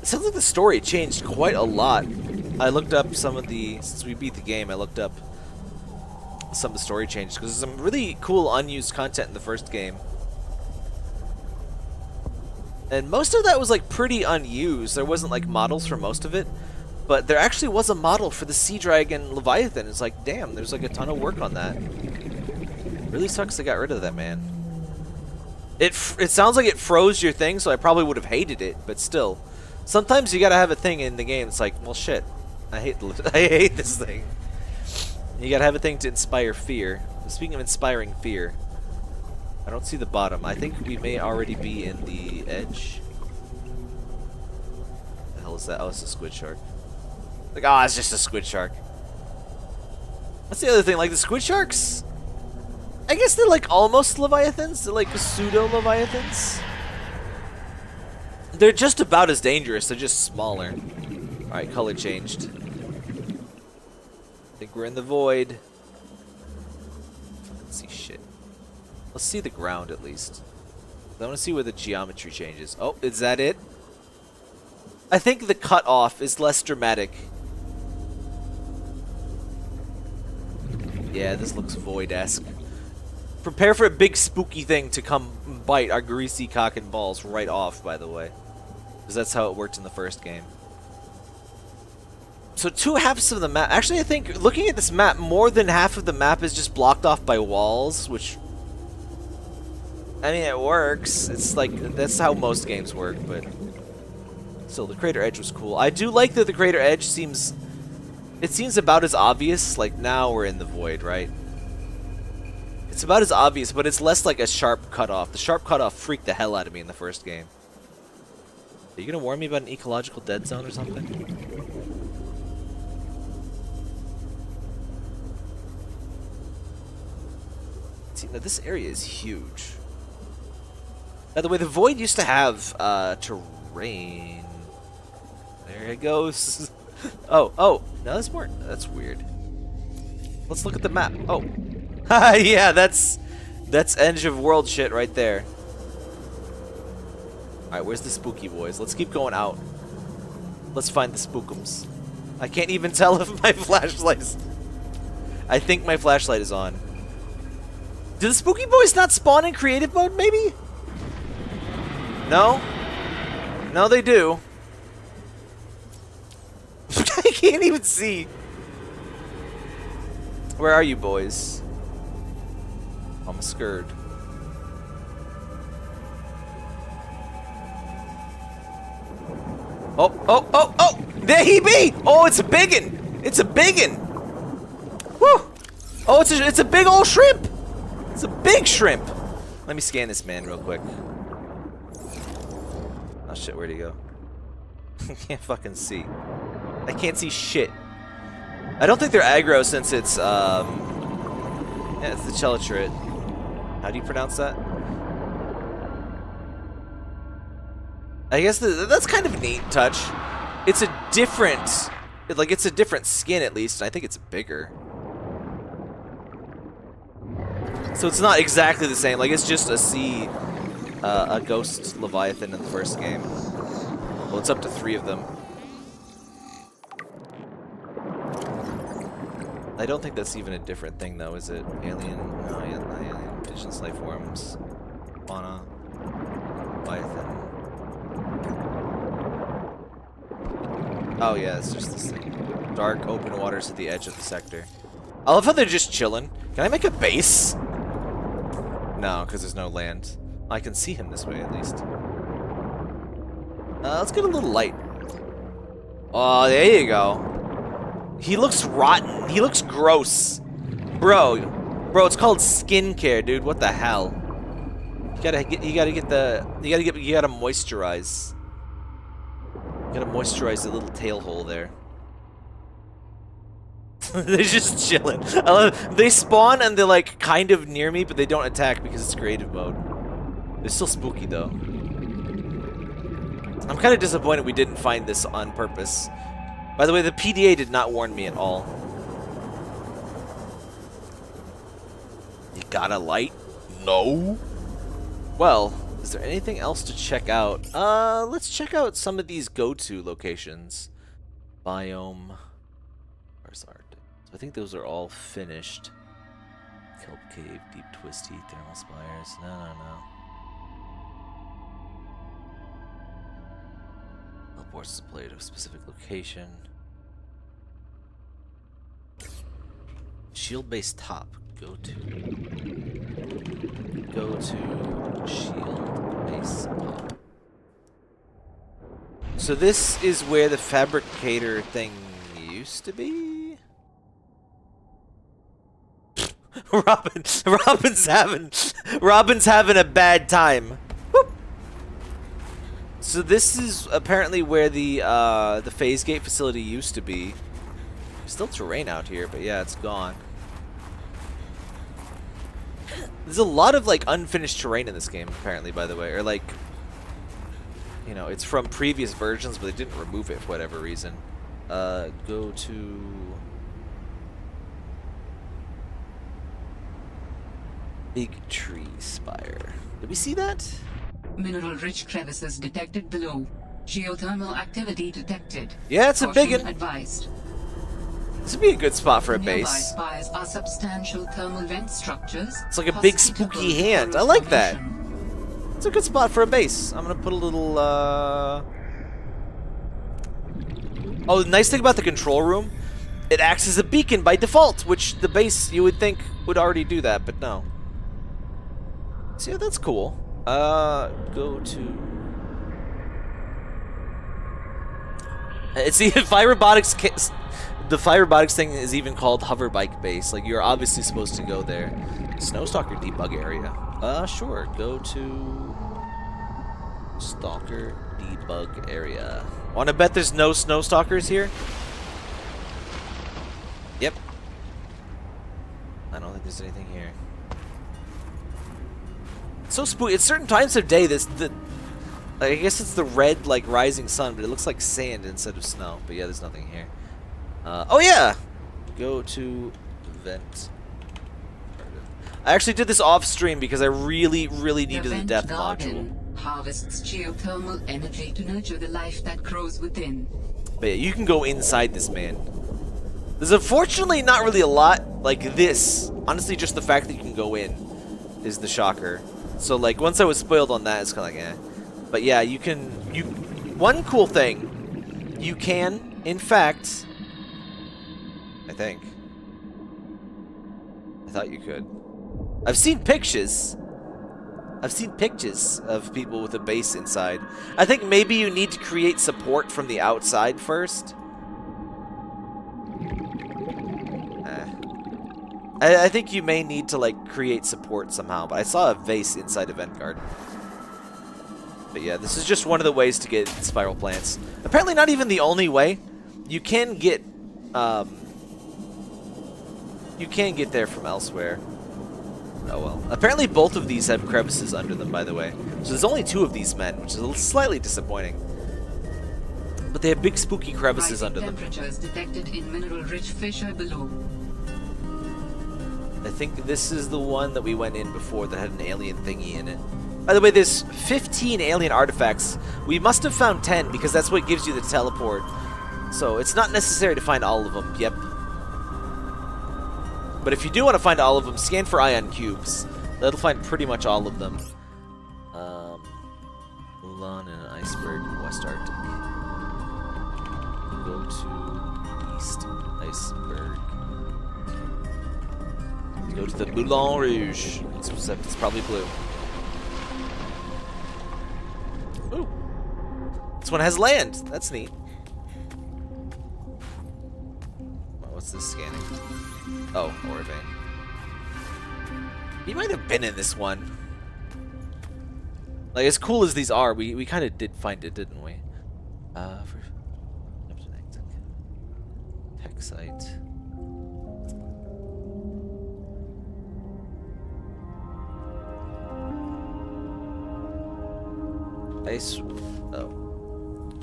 It sounds like the story changed quite a lot. I looked up some of the... Since we beat the game, I looked up some of the story changes, because there's some really cool unused content in the first game. And most of that was like pretty unused. There wasn't like models for most of it, but there actually was a model for the Sea Dragon Leviathan. It's like, damn, there's like a ton of work on that. Really sucks they got rid of that, man. It sounds like it froze your thing, so I probably would have hated it, but still. Sometimes you gotta have a thing in the game. It's like, well, shit, I hate this thing. You gotta have a thing to inspire fear. Speaking of inspiring fear, I don't see the bottom. I think we may already be in the edge. The hell is that? Oh, it's a squid shark. Like, oh, it's just a squid shark. That's the other thing. Like, the squid sharks, I guess they're like almost leviathans. They're like pseudo leviathans. They're just about as dangerous. They're just smaller. All right, color changed. I think we're in the void. see shit. Let's see the ground at least. I want to see where the geometry changes. Oh, is that it? I think the cutoff is less dramatic. Yeah, this looks Void-esque. Prepare for a big spooky thing to come bite our greasy cock and balls right off, by the way. Because that's how it worked in the first game. So 2/2 of the map... Actually, I think, looking at this map, more than half of the map is just blocked off by walls, which... I mean, it works. It's like, that's how most games work, but... Still, the crater edge was cool. I do like that the crater edge seems... It seems about as obvious, like now we're in the void, right? It's about as obvious, but it's less like a sharp cutoff. The sharp cutoff freaked the hell out of me in the first game. Are you gonna warn me about an ecological dead zone or something? See, now this area is huge. By the way, the void used to have terrain. There it goes. Oh, no, that's more. That's weird. Let's look at the map. Oh, yeah, that's edge of world shit right there. All right, where's the spooky boys? Let's keep going out. Let's find the spookums. I can't even tell if my flashlight's... I think my flashlight is on. Do the spooky boys not spawn in creative mode, maybe? No? No, they do. I can't even see. Where are you, boys? I'm scared. Oh! There he be! Oh, it's a biggin! It's a biggin! Woo! Oh, it's a big old shrimp! It's a big shrimp! Let me scan this man real quick. Oh shit, where'd he go? I can't fucking see. I can't see shit. I don't think they're aggro since it's, yeah, it's the Chelatrit. How do you pronounce that? I guess that's kind of a neat touch. It's a different, like, it's a different skin at least, and I think it's bigger. So it's not exactly the same, like, it's just a ghost Leviathan in the first game. Well, it's up to 3 of them. I don't think that's even a different thing, though, is it? Alien? No, alien. Indigenous life forms. Fauna. Leviathan. Oh, yeah, it's just this thing. Dark, open waters at the edge of the sector. I love how they're just chilling. Can I make a base? No, because there's no land. I can see him this way, at least. Let's get a little light. Oh, there you go. He looks rotten. He looks gross. Bro, it's called skincare, dude. What the hell? You gotta moisturize. You gotta moisturize the little tail hole there. They're just chilling. I love, they spawn and they're like kind of near me, but they don't attack because it's creative mode. They're still spooky though. I'm kind of disappointed we didn't find this on purpose. By the way, the PDA did not warn me at all. You got a light? No. Well, is there anything else to check out? Let's check out some of these go-to locations. Biome. Where's our... So I think those are all finished. Kelp Cave, Deep Twisty, Thermal Spires. No. Teleports to play to a specific location. Shield-based top. Go to shield-based top. So this is where the fabricator thing used to be? Robin's having a bad time. Whoop. So this is apparently where the phase gate facility used to be. There's still terrain out here, but yeah, it's gone. There's a lot of like unfinished terrain in this game, apparently, by the way, or like, you know, it's from previous versions, but they didn't remove it for whatever reason. Go to Big tree spire. Did we see that? Mineral-rich crevices detected below. Geothermal activity detected. Yeah, it's a big Caution one. advised. This would be a good spot for a Nearby base. spires are substantial thermal vent structures. It's like a big hospitable spooky for hand. I like that. formation. It's a good spot for a base. I'm gonna put a little, Oh, the nice thing about the control room, it acts as a beacon by default, which the base, you would think, would already do that, but no. So yeah, that's cool. Go to... It's the Fire Robotics... The Fire Robotics thing is even called Hover Bike Base. Like, you're obviously supposed to go there. Snowstalker debug area. Sure. Go to... Stalker debug area. Wanna bet there's no Snowstalkers here? Yep. I don't think there's anything here. It's so spooky. At certain times of day, I guess it's the red, like, rising sun, but it looks like sand instead of snow. But yeah, there's nothing here. Oh yeah! Go to vent. I actually did this off stream because I really, really needed the vent depth garden module. harvests geothermal energy to nurture the life that grows within. But yeah, you can go inside this, man. There's unfortunately not really a lot like this. Honestly, just the fact that you can go in is the shocker. So like, once I was spoiled on that, it's kind of like, eh. But yeah, you can... One cool thing, you can, in fact... I think. I thought you could. I've seen pictures. I've seen pictures of people with a base inside. I think maybe you need to create support from the outside first. I think you may need to like create support somehow, but I saw a vase inside Event Garden. But yeah, this is just one of the ways to get spiral plants. Apparently not even the only way. You can get there from elsewhere. Oh well. Apparently both of these have crevices under them, by the way. So there's only 2 of these men, which is a little slightly disappointing. But they have big spooky crevices under them. Temperatures detected in mineral-rich fissure below. I think this is the one that we went in before that had an alien thingy in it. By the way, there's 15 alien artifacts. We must have found 10 because that's what gives you the teleport. So it's not necessary to find all of them. Yep. But if you do want to find all of them, scan for ion cubes. That'll find pretty much all of them. Mulan and an iceberg, West Arctic. Go to East Iceberg. Go to the Moulin Rouge. It's probably blue. Ooh. This one has land. That's neat. What's this scanning? Oh, ore vein. He might have been in this one. Like, as cool as these are, we kind of did find it, didn't we? For tech site. Ice. Oh.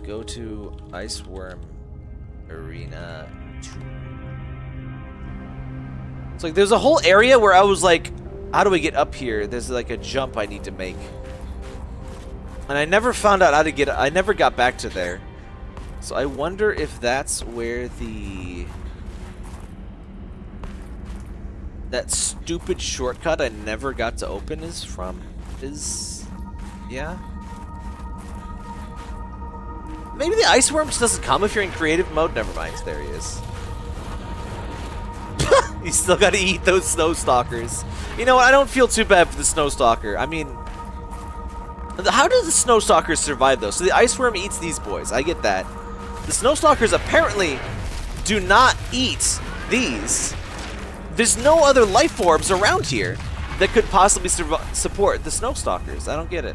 Go to Ice Worm Arena 2. It's like there's a whole area where I was like, how do I get up here? There's like a jump I need to make. And I never found out how to get I never got back to there. So I wonder if that's where that stupid shortcut I never got to open is from. Yeah. Maybe the ice worm just doesn't come if you're in creative mode. Never mind. There he is. You still gotta eat those snow stalkers. You know what? I don't feel too bad for the snow stalker. I mean, how do the snow stalkers survive though? So the ice worm eats these boys. I get that. The snow stalkers apparently do not eat these. There's no other life forms around here that could possibly support the snow stalkers. I don't get it.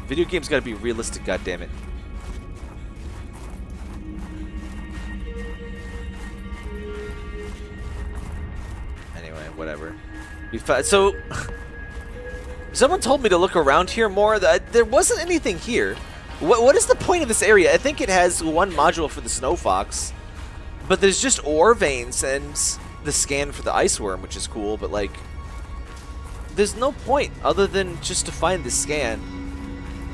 Video games gotta be realistic, goddammit. Anyway, whatever. So, someone told me to look around here more. There wasn't anything here. What is the point of this area? I think it has one module for the snow fox, but there's just ore veins and the scan for the ice worm, which is cool, but like, there's no point other than just to find the scan,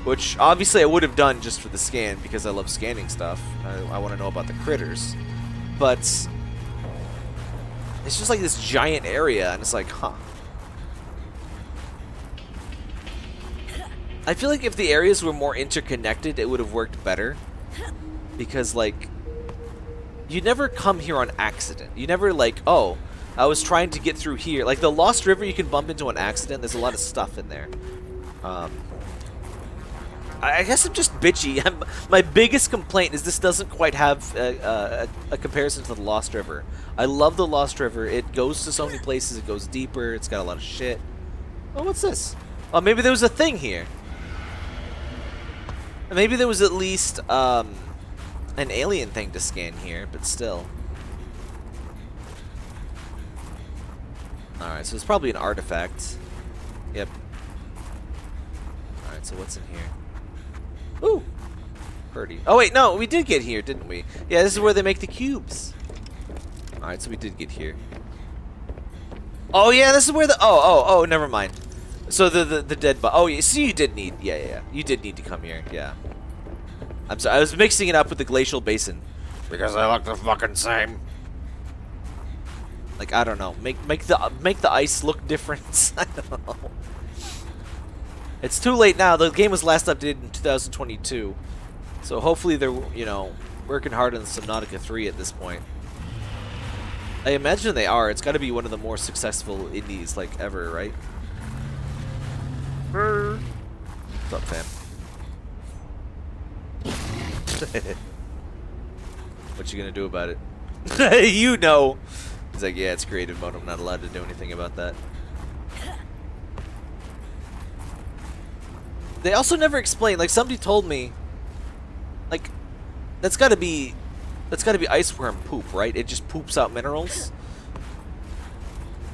which obviously I would have done just for the scan because I love scanning stuff. I want to know about the critters, but it's just like this giant area, and it's like, huh. I feel like if the areas were more interconnected, it would have worked better, because like, you never come here on accident. You never like, oh, I was trying to get through here. Like the Lost River, you can bump into an accident. There's a lot of stuff in there. I guess I'm just bitchy. My biggest complaint is this doesn't quite have a comparison to the Lost River. I love the Lost River. It goes to so many places. It goes deeper. It's got a lot of shit. Oh, what's this? Oh, maybe there was a thing here. Maybe there was at least an alien thing to scan here, but still. Alright, so it's probably an artifact. Yep. Alright, so what's in here? Ooh! Birdie. Oh wait, no, we did get here, didn't we? Yeah, this is where they make the cubes. Alright, so we did get here. Oh yeah, this is where the... Oh, never mind. So the dead body... Oh, yeah, so you did need... Yeah. You did need to come here, yeah. I'm sorry, I was mixing it up with the glacial basin. Because I look the fucking same. Like, I don't know. Make the ice look different. I don't know. It's too late now. The game was last updated in 2022. So hopefully they're, you know, working hard on Subnautica 3 at this point. I imagine they are. It's got to be one of the more successful indies, like, ever, right? What's up, fam? What you gonna do about it? You know. He's like, yeah, it's creative mode. I'm not allowed to do anything about that. They also never explain. Like somebody told me, like, that's gotta be ice worm poop, right? It just poops out minerals.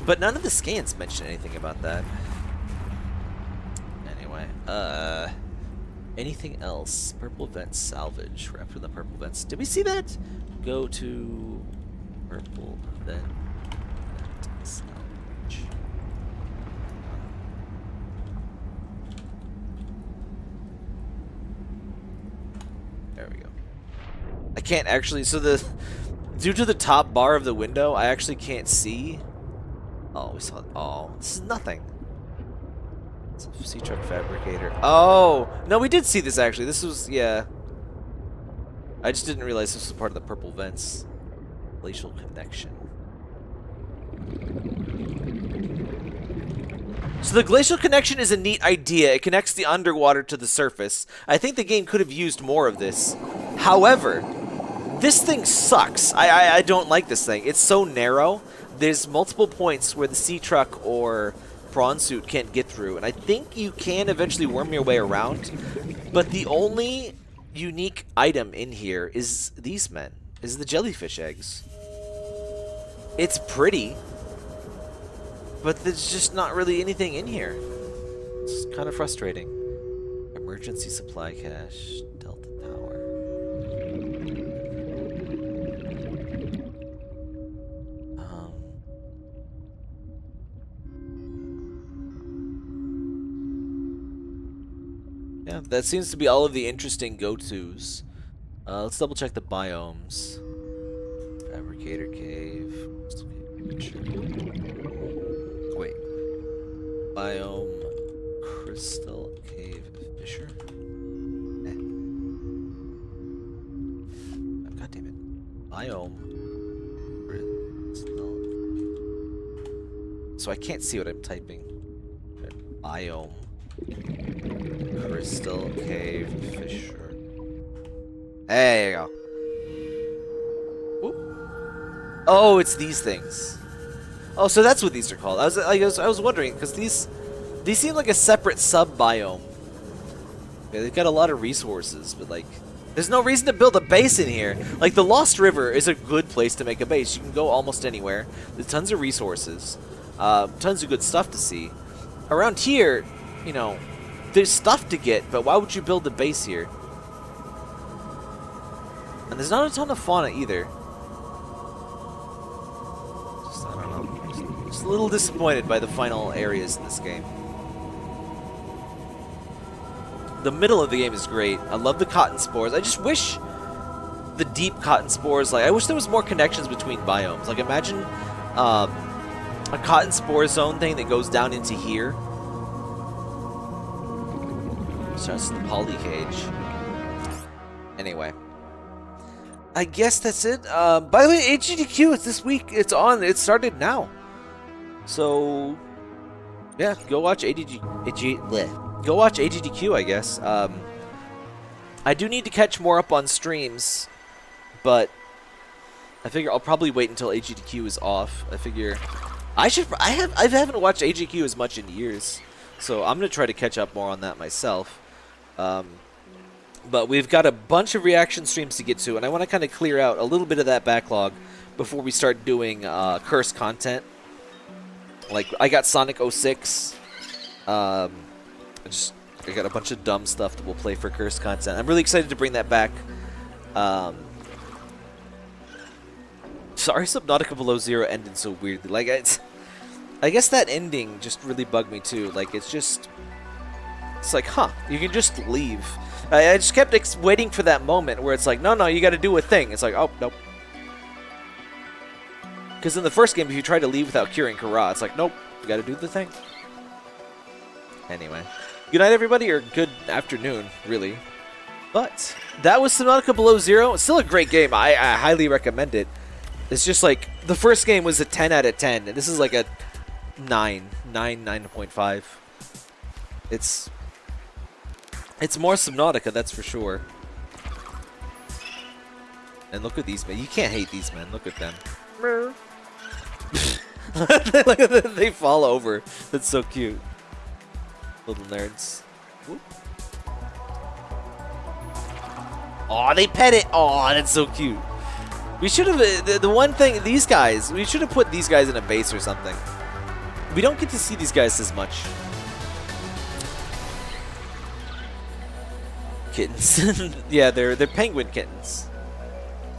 But none of the scans mention anything about that. Anyway, anything else? Purple vent salvage. We're after the purple vents. Did we see that? Go to purple vent salvage. There we go. I can't actually, so due to the top bar of the window, I actually can't see. Oh, we saw, oh, this is nothing. Sea truck fabricator. Oh, no, we did see this actually. This was, yeah. I just didn't realize this was part of the purple vents. Glacial connection. So the glacial connection is a neat idea. It connects the underwater to the surface. I think the game could have used more of this. However, this thing sucks. I don't like this thing. It's so narrow. There's multiple points where the sea truck or prawn suit can't get through, and I think you can eventually worm your way around, but the only unique item in here is these men, is the jellyfish eggs. It's pretty, but there's just not really anything in here. It's kind of frustrating. Emergency supply cache, Delta Tower. Yeah, that seems to be all of the interesting go-tos. Let's double check the biomes. Fabricator cave. Wait. Biome crystal cave fissure. Oh, God damn it. Biome crystal. So I can't see what I'm typing. Biome crystal cave fissure. There you go. Ooh. Oh, it's these things. Oh, so that's what these are called. I was wondering because these seem like a separate sub biome. Yeah, they've got a lot of resources, but like, there's no reason to build a base in here. Like the Lost River is a good place to make a base. You can go almost anywhere. There's tons of resources, tons of good stuff to see. Around here, you know, there's stuff to get, but why would you build a base here? And there's not a ton of fauna either. Just Just a little disappointed by the final areas in this game. The middle of the game is great. I love the cotton spores. I just wish the deep cotton spores, like, I wish there was more connections between biomes. Like, imagine a cotton spore zone thing that goes down into here. So that's the poly cage. Anyway. I guess that's it. By the way, HGDQ, it's this week. It's on. It started now. So, yeah, go watch Go watch AGDQ, I guess. I do need to catch more up on streams, but I figure I'll probably wait until AGDQ is off. I figure I haven't watched AGDQ as much in years, so I'm gonna try to catch up more on that myself. But we've got a bunch of reaction streams to get to, and I want to kind of clear out a little bit of that backlog before we start doing curse content. Like, I got Sonic 06. I got a bunch of dumb stuff that we'll play for curse content. I'm really excited to bring that back. Sorry, Subnautica Below Zero ended so weirdly. Like, I guess that ending just really bugged me too. Like, it's like, huh, you can just leave. I just kept waiting for that moment where it's like, no, you got to do a thing. It's like, oh, nope. Because in the first game, if you try to leave without curing Kara, it's like, nope, you got to do the thing. Anyway, good night, everybody, or good afternoon, really. But that was Subnautica Below Zero. It's still a great game. I highly recommend it. It's just like the first game was a 10 out of 10, and this is like a 9.5. It's more Subnautica, that's for sure. And look at these men. You can't hate these men. Look at them. Look at them. They fall over. That's so cute. Little nerds. Oh, they pet it. Oh, that's so cute. We should have, the one thing, these guys, we should have put these guys in a base or something. We don't get to see these guys as much. Kittens. Yeah, they're penguin kittens.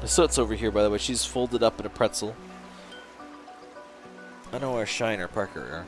Soot's over here, by the way. She's folded up in a pretzel. I don't know where Shine or Parker are.